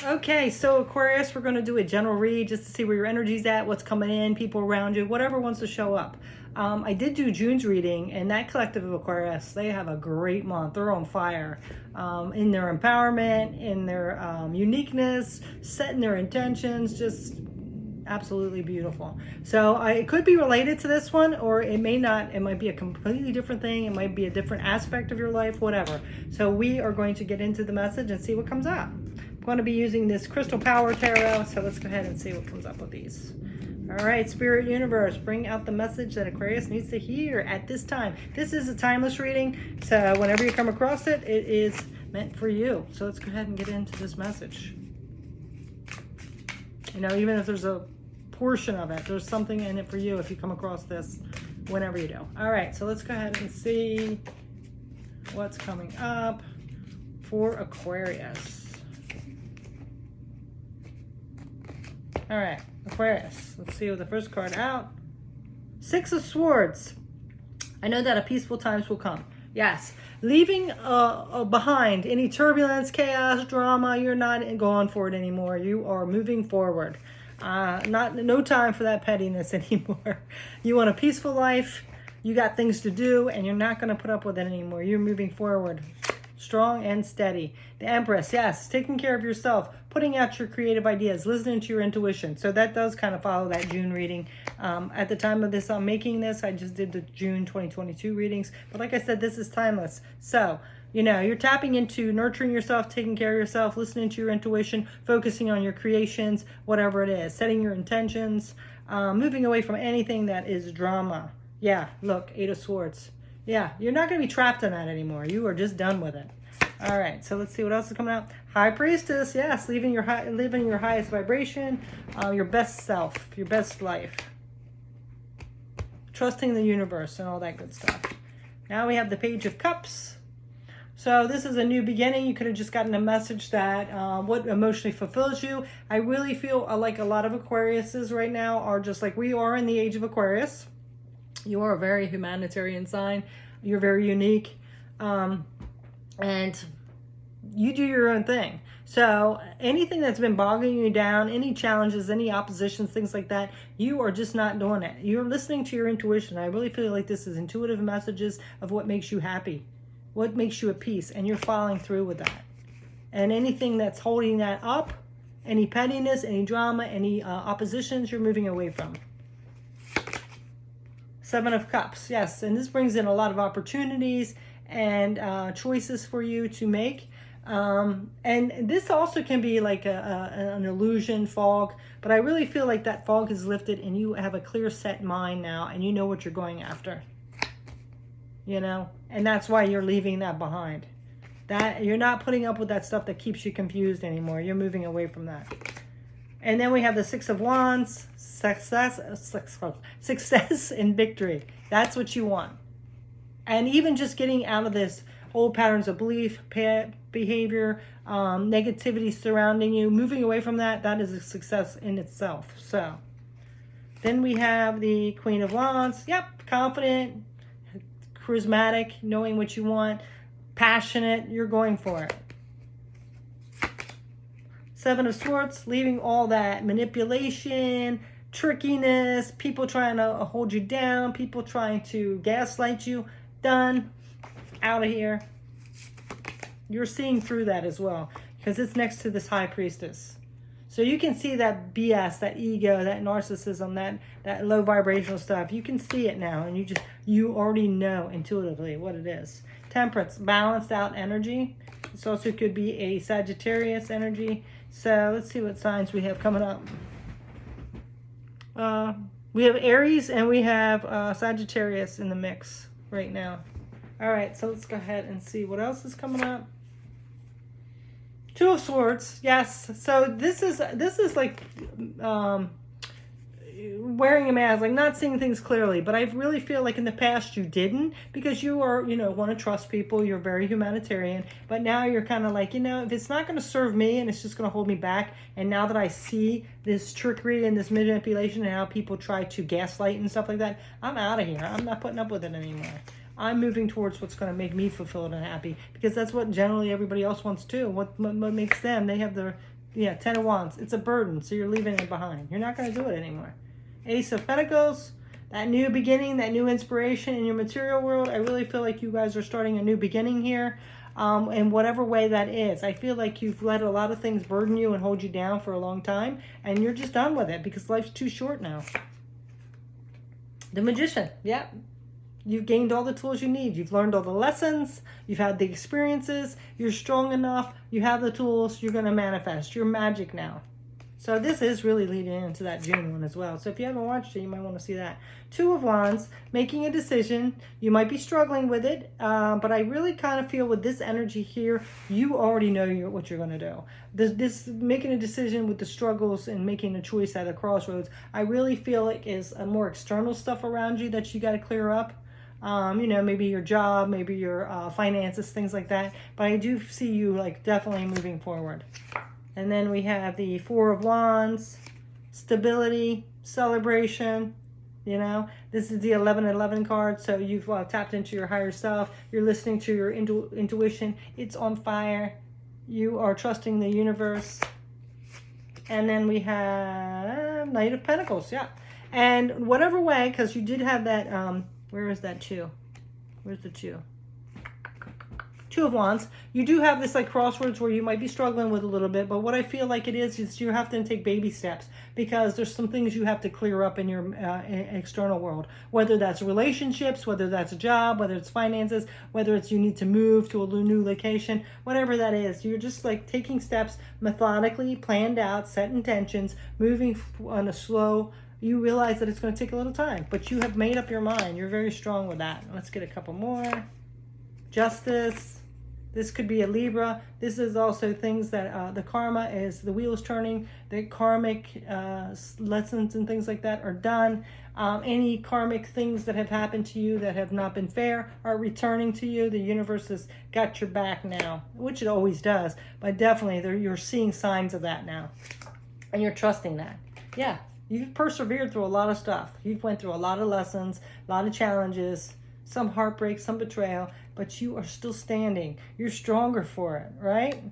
Okay, so Aquarius, we're going to do a general read just to see where your energy's at, what's coming in, people around you, whatever wants to show up. I did do June's reading, and that collective of Aquarius, they have a great month. They're on fire in their empowerment, in their uniqueness, setting their intentions, just absolutely beautiful. So it could be related to this one, or it may not. It might be a completely different thing. It might be a different aspect of your life, whatever. So we are going to get into the message and see what comes up. I'm going to be using this Crystal Power Tarot, so let's go ahead and see what comes up with these. All right, Spirit Universe, bring out the message that Aquarius needs to hear at this time. This is a timeless reading, so whenever you come across it, it is meant for you. So let's go ahead and get into this message. You know, even if there's a portion of it, there's something in it for you if you come across this whenever you do. All right, so let's go ahead and see what's coming up for Aquarius. All right, Aquarius, let's see what the first card out. Six of Swords. I know that a peaceful times will come. Yes, leaving behind any turbulence, chaos, drama. You're not going for it anymore. You are moving forward. No time for that pettiness anymore. You want a peaceful life. You got things to do, and you're not going to put up with it anymore. You're moving forward, strong and steady. The Empress, yes, taking care of yourself, putting out your creative ideas, listening to your intuition. So that does kind of follow that June reading. At the time of this, I'm making this. I just did the June 2022 readings, but like I said, this is timeless. So you know, you're tapping into nurturing yourself, taking care of yourself, listening to your intuition, focusing on your creations, whatever it is, setting your intentions, moving away from anything that is drama. Yeah, look, Eight of Swords. Yeah, you're not going to be trapped in that anymore. You are just done with it. All right, so let's see what else is coming out. High Priestess, yes, living your highest vibration, your best self, your best life. Trusting the universe and all that good stuff. Now we have the Page of Cups. So this is a new beginning. You could have just gotten a message that what emotionally fulfills you. I really feel like a lot of Aquariuses right now are just like we are in the age of Aquarius. You are a very humanitarian sign. You're very unique. And you do your own thing. So anything that's been bogging you down, any challenges, any oppositions, things like that, you are just not doing it. You're listening to your intuition. I really feel like this is intuitive messages of what makes you happy. What makes you at peace, and you're following through with that. And anything that's holding that up, any pettiness, any drama, any oppositions, you're moving away from. Seven of Cups, yes, and this brings in a lot of opportunities and choices for you to make. And this also can be like an illusion, fog, but I really feel like that fog is lifted and you have a clear set mind now and you know what you're going after. You know, and that's why you're leaving that behind. That you're not putting up with that stuff that keeps you confused anymore. You're moving away from that. And then we have the Six of Wands, success and victory. That's what you want. And even just getting out of this old patterns of belief, behavior, negativity surrounding you, moving away from that, that is a success in itself. So then we have the Queen of Wands. Yep, confident, charismatic, knowing what you want, passionate, you're going for it. Seven of Swords, leaving all that manipulation, trickiness, people trying to hold you down, people trying to gaslight you. Done. Out of here. You're seeing through that as well because it's next to this High Priestess. So you can see that BS, that ego, that narcissism, that low vibrational stuff. You can see it now, and you already know intuitively what it is. Temperance, balanced out energy. This also could be a Sagittarius energy. So let's see what signs we have coming up. We have Aries and we have Sagittarius in the mix right now. All right, so let's go ahead and see what else is coming up. Two of Swords, yes. So this is like wearing a mask, like not seeing things clearly. But I really feel like in the past you didn't, because you are, want to trust people. You're very humanitarian. But now you're kind of like, if it's not going to serve me and it's just going to hold me back. And now that I see this trickery and this manipulation and how people try to gaslight and stuff like that, I'm out of here. I'm not putting up with it anymore. I'm moving towards what's going to make me fulfilled and happy, because that's what generally everybody else wants too. What makes them, they have their Yeah, Ten of Wands. It's a burden, so you're leaving it behind. You're not going to do it anymore. Ace of Pentacles. That new beginning, that new inspiration in your material world. I really feel like you guys are starting a new beginning here. In whatever way that is. I feel like you've let a lot of things burden you and hold you down for a long time. And you're just done with it because life's too short now. The Magician. Yeah. You've gained all the tools you need. You've learned all the lessons. You've had the experiences. You're strong enough. You have the tools. You're going to manifest. You're magic now. So this is really leading into that June one as well. So if you haven't watched it, you might want to see that. Two of Wands, making a decision. You might be struggling with it, but I really kind of feel with this energy here, you already know what you're going to do. This making a decision with the struggles and making a choice at a crossroads, I really feel like is a more external stuff around you that you got to clear up. You know, maybe your job, maybe your finances, things like that. But I do see you like definitely moving forward. And then we have the Four of Wands, stability, celebration. You know, this is the 1111 card. So you've tapped into your higher self. You're listening to your intuition. It's on fire. You are trusting the universe. And then we have Knight of Pentacles. Yeah. And whatever way, because you did have that, where is that two? Where's the two? Two of Wands. You do have this like crossroads where you might be struggling with a little bit, but what I feel like it is you have to take baby steps because there's some things you have to clear up in your external world, whether that's relationships, whether that's a job, whether it's finances, whether it's you need to move to a new location, whatever that is. You're just like taking steps methodically, planned out, set intentions, moving on a slow. You realize that it's going to take a little time, but you have made up your mind. You're very strong with that. Let's get a couple more. Justice. This could be a Libra. This is also things that the karma is, the wheel is turning, the karmic lessons and things like that are done. Any karmic things that have happened to you that have not been fair are returning to you. The universe has got your back now, which it always does. But definitely you're seeing signs of that now. And you're trusting that. Yeah, you've persevered through a lot of stuff. You've went through a lot of lessons, a lot of challenges, some heartbreak, some betrayal, but you are still standing. You're stronger for it, right?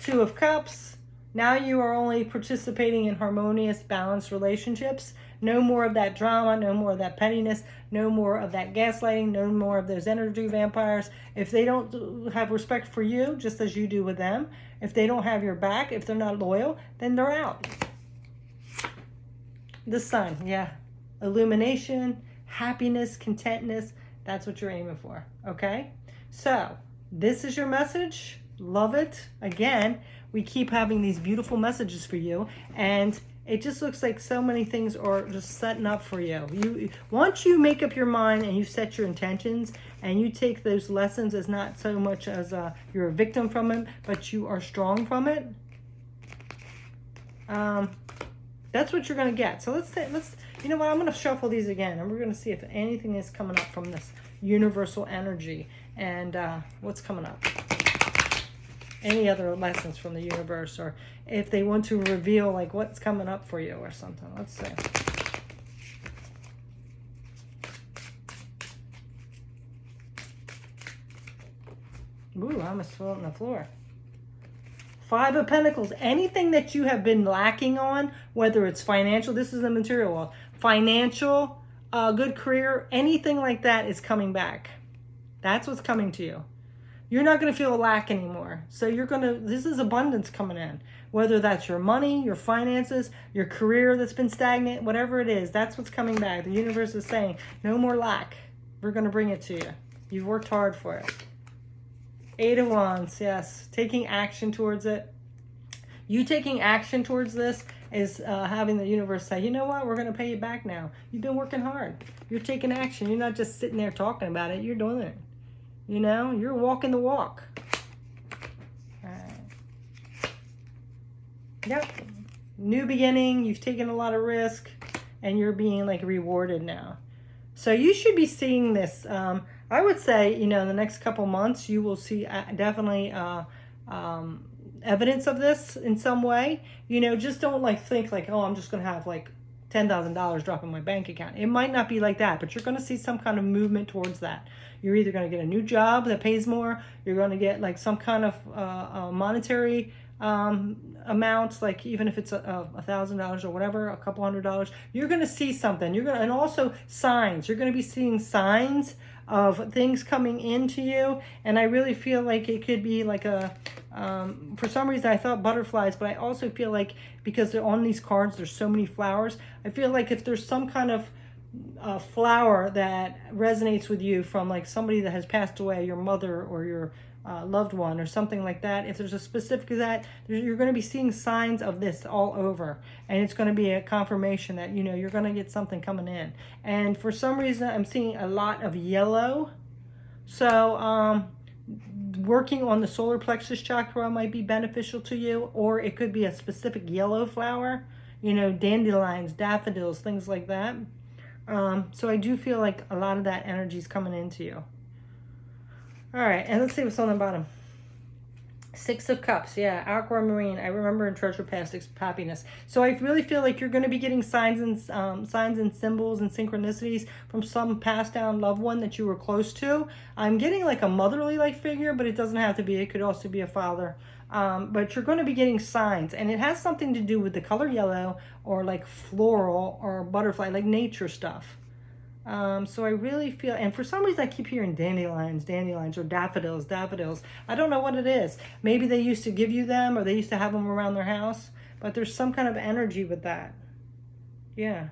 Two of Cups. Now you are only participating in harmonious, balanced relationships. No more of that drama, no more of that pettiness, no more of that gaslighting, no more of those energy vampires. If they don't have respect for you, just as you do with them, if they don't have your back, if they're not loyal, then they're out. The Sun, yeah. Illumination, happiness, contentness, that's what you're aiming for, okay? So, this is your message. Love it. Again, we keep having these beautiful messages for you, and it just looks like so many things are just setting up for you. Once you make up your mind and you set your intentions, and you take those lessons as not so much as you're a victim from it, but you are strong from it, that's what you're going to get. So let's you know what, I'm going to shuffle these again, and we're going to see if anything is coming up from this universal energy, and what's coming up. Any other lessons from the universe, or if they want to reveal like what's coming up for you or something. Let's see. Ooh, I almost fell on the floor. Five of Pentacles. Anything that you have been lacking on, whether it's financial, this is the material world, financial, good career, anything like that is coming back. That's what's coming to you. You're not going to feel a lack anymore. So this is abundance coming in. Whether that's your money, your finances, your career that's been stagnant, whatever it is, that's what's coming back. The universe is saying, no more lack. We're going to bring it to you. You've worked hard for it. Eight of Wands, yes. Taking action towards it. You taking action towards this is having the universe say, you know what, we're going to pay you back now. You've been working hard. You're taking action. You're not just sitting there talking about it. You're doing it. You know, you're walking the walk. All right. Yep. New beginning. You've taken a lot of risk, and you're being like rewarded now. So you should be seeing this. I would say, you know, in the next couple months, you will see definitely evidence of this in some way. You know, just don't like think like, oh, I'm just going to have like $10,000 drop in my bank account. It might not be like that, but you're going to see some kind of movement towards that. You're either going to get a new job that pays more. You're going to get like some kind of monetary amounts, like even if it's $1,000 or whatever, a couple $100, you're going to see something. And also signs. You're going to be seeing signs of things coming into you. And I really feel like it could be like for some reason I thought butterflies, but I also feel like because they're on these cards, there's so many flowers. I feel like if there's some kind of flower that resonates with you from like somebody that has passed away, your mother or your loved one or something like that, if there's a specific of that, you're going to be seeing signs of this all over, and it's going to be a confirmation that you're going to get something coming in. And for some reason I'm seeing a lot of yellow, so working on the solar plexus chakra might be beneficial to you, or it could be a specific yellow flower, dandelions, daffodils, things like that. So I do feel like a lot of that energy is coming into you. All right, and let's see what's on the bottom. Six of Cups, yeah, aquamarine. I remember in Treasure Past Happiness. So I really feel like you're going to be getting signs and symbols and synchronicities from some passed down loved one that you were close to. I'm getting like a motherly like figure, but it doesn't have to be. It could also be a father. But you're going to be getting signs, and it has something to do with the color yellow or like floral or butterfly, like nature stuff. So I really feel, and for some reason I keep hearing dandelions, or daffodils. I don't know what it is. Maybe they used to give you them, or they used to have them around their house, but there's some kind of energy with that. Yeah.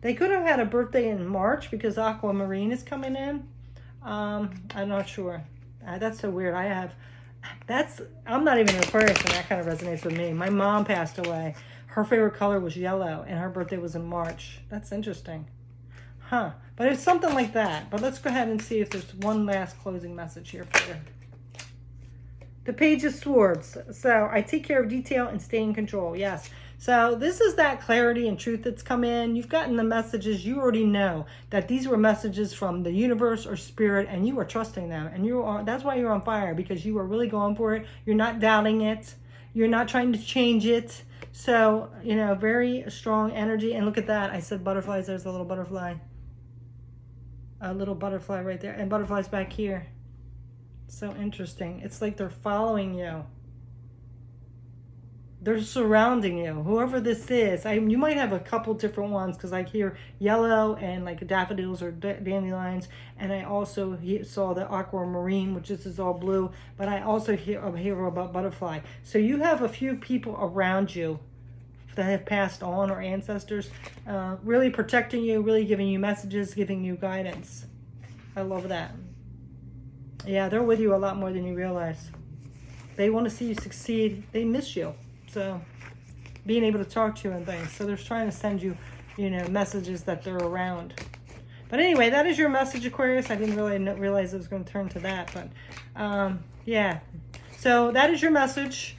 They could have had a birthday in March because aquamarine is coming in. I'm not sure. That's so weird. I'm not even an Aquarius, and that kind of resonates with me. My mom passed away. Her favorite color was yellow, and her birthday was in March. That's interesting. Huh. But it's something like that. But let's go ahead and see if there's one last closing message here for you. The Page of Swords. So I take care of detail and stay in control. Yes. So this is that clarity and truth that's come in. You've gotten the messages. You already know that these were messages from the universe or spirit, and you are trusting them. And that's why you're on fire, because you are really going for it. You're not doubting it. You're not trying to change it. So, very strong energy. And look at that. I said butterflies. There's a little butterfly. A little butterfly right there, and butterflies back here. So interesting. It's like they're following you. They're surrounding you. Whoever this is, you might have a couple different ones, because I hear yellow and like daffodils or dandelions, and I also saw the aquamarine, which is all blue, but I also hear about butterfly. So you have a few people around you that have passed on, or ancestors, really protecting you, really giving you messages, giving you guidance. I love that. Yeah, they're with you a lot more than you realize. They want to see you succeed. They miss you. So being able to talk to you and things. So they're trying to send you, messages that they're around. But anyway, that is your message, Aquarius. I didn't really realize it was going to turn to that. But yeah. So that is your message.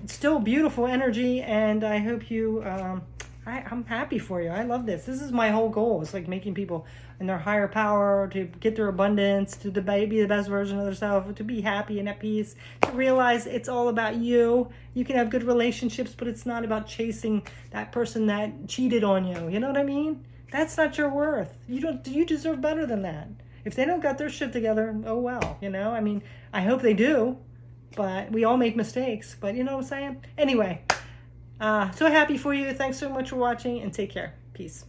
Still beautiful energy, and I hope you I'm happy for you. I love this. This is my whole goal. It's like making people in their higher power, to get their abundance, to be the best version of themselves, to be happy and at peace, to realize it's all about you. You can have good relationships, but it's not about chasing that person that cheated on you. You know what I mean? That's not your worth. You deserve better than that. If they don't got their shit together, oh well, I mean, I hope they do. But we all make mistakes. But you know what I'm saying? Anyway, so happy for you. Thanks so much for watching, and take care. Peace.